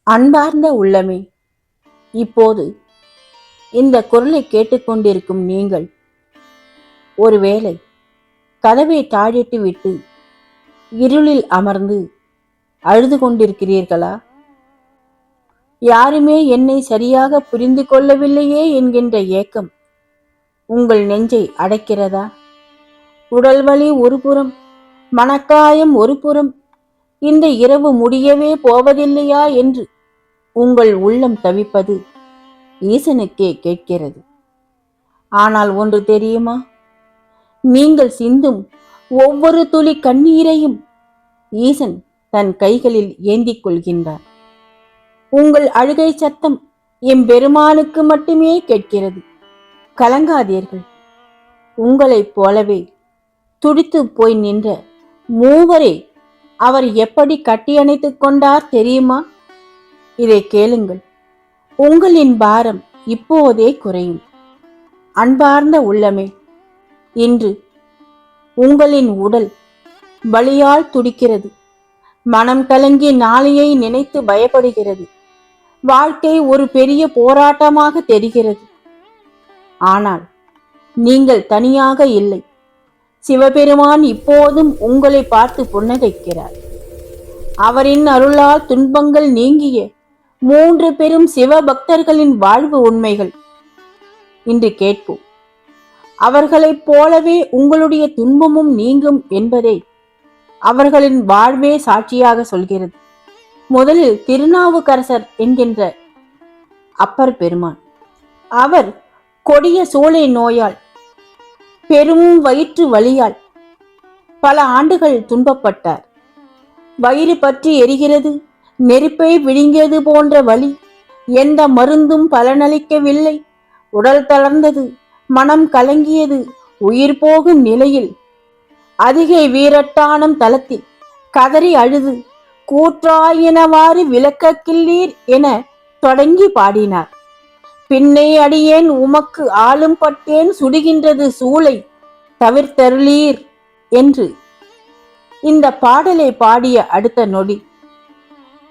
அன்பார்ந்த உள்ளமே, இப்போது இந்த குரலை கேட்டுக்கொண்டிருக்கும் நீங்கள் ஒருவேளை கதவை தாழிட்டு விட்டு இருளில் அமர்ந்து அழுது கொண்டிருக்கிறீர்களா? யாருமே என்னை சரியாக புரிந்து கொள்ளவில்லையே என்கின்ற ஏக்கம் உங்கள் நெஞ்சை அடைக்கிறதா? உடல் வலி ஒரு புறம், மனக்காயம் ஒரு புறம், இந்த இரவு முடியவே போவதில்லையா என்று உங்கள் உள்ளம் தவிப்பது ஈசனுக்கே கேட்கிறது. ஆனால் ஒன்று தெரியுமா? நீங்கள் சிந்தும் ஒவ்வொரு துளி கண்ணீரையும் ஈசன் தன் கைகளில் ஏந்திக் கொள்கின்றார். உங்கள் அழுகை சத்தம் எம்பெருமானுக்கு மட்டுமே கேட்கிறது. கலங்காதீர்கள். உங்களைப் போலவே துடித்து போய் நின்ற மூவரை அவர் எப்படி கட்டியணைத்துக் கொண்டார் தெரியுமா? இதை கேளுங்கள். உங்களின் பாரம் இப்போதே குறையும். அன்பார்ந்த உள்ளமே, இன்று உங்களின் உடல் வலியால் துடிக்கிறது. மனம் கலங்கி நாளையை நினைத்து பயப்படுகிறது. வாழ்க்கை ஒரு பெரிய போராட்டமாக தெரிகிறது. ஆனால் நீங்கள் தனியாக இல்லை. சிவபெருமான் இப்போதும் உங்களை பார்த்து புன்னகைக்கிறார். அவரின் அருளால் துன்பங்கள் நீங்கிய 3 பெரும் சிவபக்தர்களின் வாழ்வு உண்மைகள் இன்று கேட்போம். அவர்களைப் போலவே உங்களுடைய துன்பமும் நீங்கும் என்பதை அவர்களின் வாழ்வே சாட்சியாக சொல்கிறது. முதலில் திருநாவுக்கரசர் என்கின்ற அப்பர் பெருமான். அவர் கொடிய சூளை நோயால், பெரும் வயிற்று வலியால் பல ஆண்டுகள் துன்பப்பட்டார். வயிறு பற்றி எரிகிறது, நெருப்பை விழுங்கியது போன்ற வலி. எந்த மருந்தும் பலனளிக்கவில்லை. உடல் தளர்ந்தது, மனம் கலங்கியது. உயிர் போகும் நிலையில் அதிகை வீரட்டானம் தளத்தில் கதறி அழுது கூற்றாயினவாறு விளக்கக்கில்லீர் என தொடங்கி பாடினார். பின்னே அடியேன் உமக்கு ஆளும் பட்டேன், சுடுகின்றது சூளை தவிர்த்தருளீர் என்று இந்த பாடலை பாடிய அடுத்த நொடி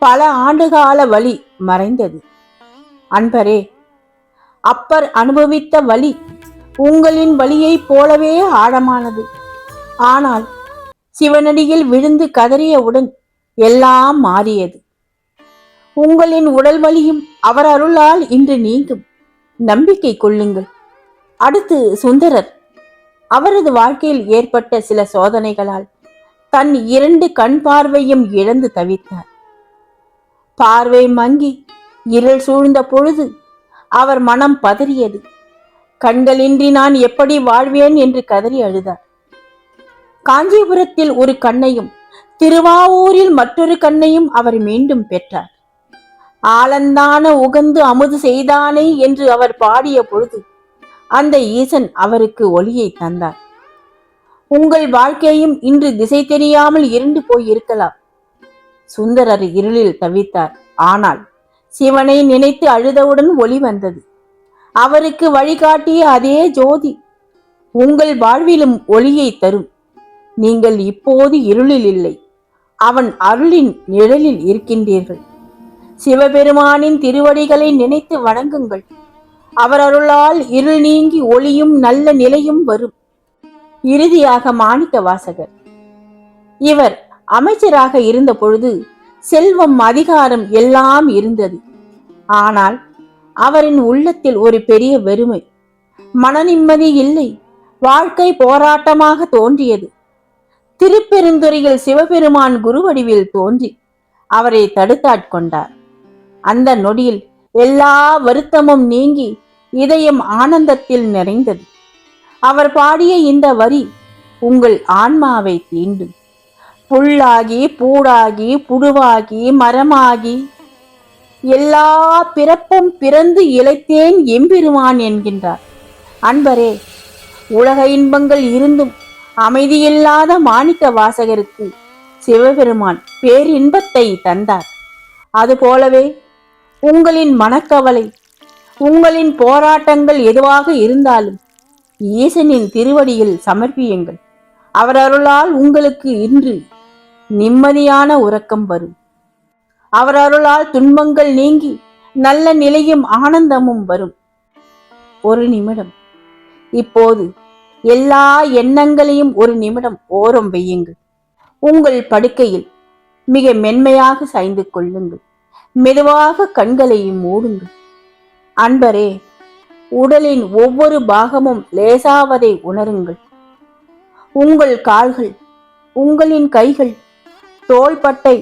பல ஆண்டுகால வலி மறைந்தது. அன்பரே, அப்பர் அனுபவித்த வலி உங்களின் வலியைப் போலவே ஆழமானது. ஆனால் சிவனடியில் விழுந்து கதறியவுடன் எல்லாம் மாறியது. உங்களின் உடல் வலியும் அவர் அருளால் இன்று நீங்கும். நம்பிக்கை கொள்ளுங்கள். அடுத்து சுந்தரர். அவரது வாழ்க்கையில் ஏற்பட்ட சில சோதனைகளால் தன் 2 கண் பார்வையும் இழந்து தவித்தார். பார்வை மங்கி இருள் சூழ்ந்த பொழுது அவர் மனம் பதறியது. கண்களின்றி நான் எப்படி வாழ்வேன் என்று கதறி அழுதார். காஞ்சிபுரத்தில் ஒரு கண்ணையும் திருவாவூரில் மற்றொரு கண்ணையும் அவர் மீண்டும் பெற்றார். ஆலந்தான உகந்து அமுது செய்தானே என்று அவர் பாடிய பொழுது அந்த ஈசன் அவருக்கு ஒளியை தந்தார். உங்கள் வாழ்க்கையும் இன்று திசை தெரியாமல் இருண்டு போய் இருக்கலாம். சுந்தரர் இருளில் தவித்தார். ஆனால் சிவனை நினைத்து அழுதவுடன் ஒளி வந்தது. அவருக்கு வழிகாட்டிய அதே ஜோதி உங்கள் வாழ்விலும் ஒளியை தரும். நீங்கள் இப்போது இருளில் இல்லை, அவன் அருளின் நிழலில் இருக்கின்றீர்கள். சிவபெருமானின் திருவடிகளை நினைத்து வணங்குங்கள். அவர் அருளால் இருள் நீங்கி ஒளியும் நல்ல நிலையும் வரும். இறுதியாக மாணிக்க வாசகர். இவர் அமைச்சராக இருந்த பொழுது செல்வம், அதிகாரம் எல்லாம் இருந்தது. ஆனால் அவரின் உள்ளத்தில் ஒரு பெரிய வெறுமை, மன நிம்மதி இல்லை. வாழ்க்கை போராட்டமாக தோன்றியது. திருப்பெருந்துறையில் சிவபெருமான் குருவடிவில் தோன்றி அவரை தடுத்தாட்கொண்டார். அந்த நொடியில் எல்லா வருத்தமும் நீங்கி இதயம் ஆனந்தத்தில் நிறைந்தது. அவர் பாடிய இந்த வரி உங்கள் ஆன்மாவை தீண்டும். புல்லாகி பூடாகி புழுவாகி மரமாகி எல்லா பிறப்பும் பிறந்து இளைத்தேன் எம்பெருமான் என்கின்றார். அன்பரே, உலக இன்பங்கள் இருந்தும் அமைதியில்லாத மாணிக்க வாசகருக்கு சிவபெருமான் பேரின்பத்தை தந்தார். அதுபோலவே உங்களின் மனக்கவலை, உங்களின் போராட்டங்கள் எதுவாக இருந்தாலும் ஈசனின் திருவடியில் சமர்ப்பியுங்கள். அவர் அருளால் உங்களுக்கு இன்று நிம்மதியான உறக்கம் வரும். அவர் அருளால் துன்பங்கள் நீங்கி நல்ல நிலையும் ஆனந்தமும் வரும். ஒரு நிமிடம் இப்போது எல்லா எண்ணங்களையும் ஒரு நிமிடம் ஓரம் வையுங்கள். உங்கள் படுக்கையில் மிக மென்மையாக சாய்ந்து கொள்ளுங்கள். மெதுவாக கண்களையும் மூடுங்கள். அன்பரே, உடலின் ஒவ்வொரு பாகமும் லேசாவதை உணருங்கள். உங்கள் கால்கள், உங்களின் கைகள், தோள்பட்டை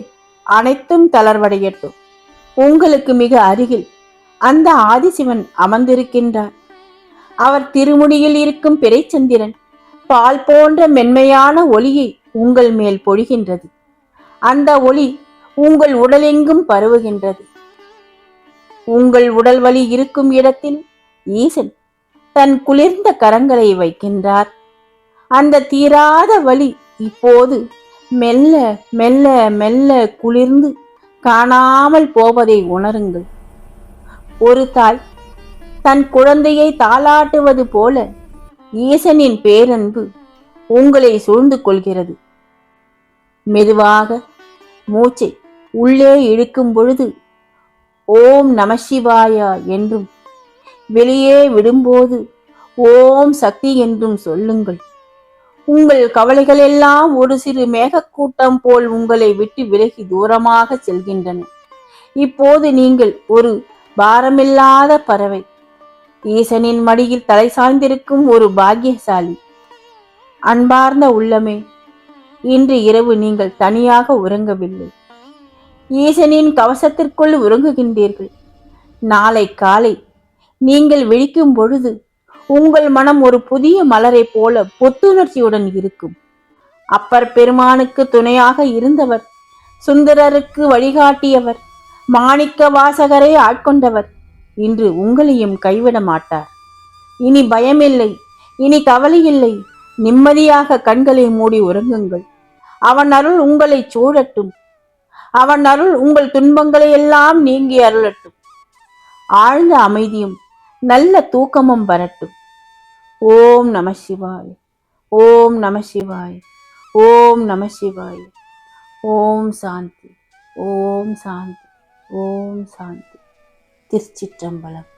அனைத்தும் தளர்வடையட்டும். உங்களுக்கு மிக அருகில் அந்த ஆதிசிவன் அமர்ந்திருக்கின்றார். அவர் திருமுடியில் இருக்கும் பிறைச்சந்திரன் பால் போன்ற மென்மையான ஒளியை உங்கள் மேல் பொழிகின்றது. அந்த ஒளி உங்கள் உடலெங்கும் பரவுகின்றது. உங்கள் உடல் வலி இருக்கும் இடத்தில் ஈசன் தன் குளிர்ந்த கரங்களை வைக்கின்றார். அந்த தீராத வலி இப்போது மெல்ல மெல்ல மெல்ல குளிர்ந்து காணாமல் போவதை உணருங்கள். ஒரு தாய் தன் குழந்தையை தாளாட்டுவது போல ஈசனின் பேரன்பு உங்களை சூழ்ந்து கொள்கிறது. மெதுவாக மூச்சை உள்ளே இழுக்கும் பொழுது ஓம் நமசிவாயா என்றும், வெளியே விடும்போது ஓம் சக்தி என்றும் சொல்லுங்கள். உங்கள் கவலைகள் எல்லாம் ஒரு சிறு மேகக்கூட்டம் போல் உங்களை விட்டு விலகி தூரமாக செல்கின்றன. இப்போது நீங்கள் ஒரு பாரமில்லாத பறவை, ஈசனின் மடியில் தலை சாய்ந்திருக்கும் ஒரு பாக்கியசாலி. அன்பார்ந்த உள்ளமே, இன்று இரவு நீங்கள் தனியாக உறங்கவில்லை. ஈசனின் கவசத்திற்குள் உறங்குகின்றீர்கள். நாளை காலை நீங்கள் விழிக்கும் பொழுது உங்கள் மனம் ஒரு புதிய மலரை போல புத்துணர்ச்சியுடன் இருக்கும். அப்பர் பெருமானுக்கு துணையாக இருந்தவர், சுந்தரருக்கு வழிகாட்டியவர், மாணிக்க வாசகரை ஆட்கொண்டவர் இன்று உங்களையும் கைவிட மாட்டார். இனி பயமில்லை, இனி கவலை இல்லை. நிம்மதியாக கண்களை மூடி உறங்குங்கள். அவன் அருள் உங்களை சூழட்டும். அவன் அருள் உங்கள் துன்பங்களை எல்லாம் நீங்கி அருளட்டும். ஆழ்ந்த அமைதியும் நல்ல தூக்கமும் வரட்டும். ஓம் நம சிவாய, ஓம் நம சிவாய, ஓம் நம சிவாய. ஓம் சாந்தி, ஓம் சாந்தி, ஓம் சாந்தி. திருச்சிற்றம்பலம்.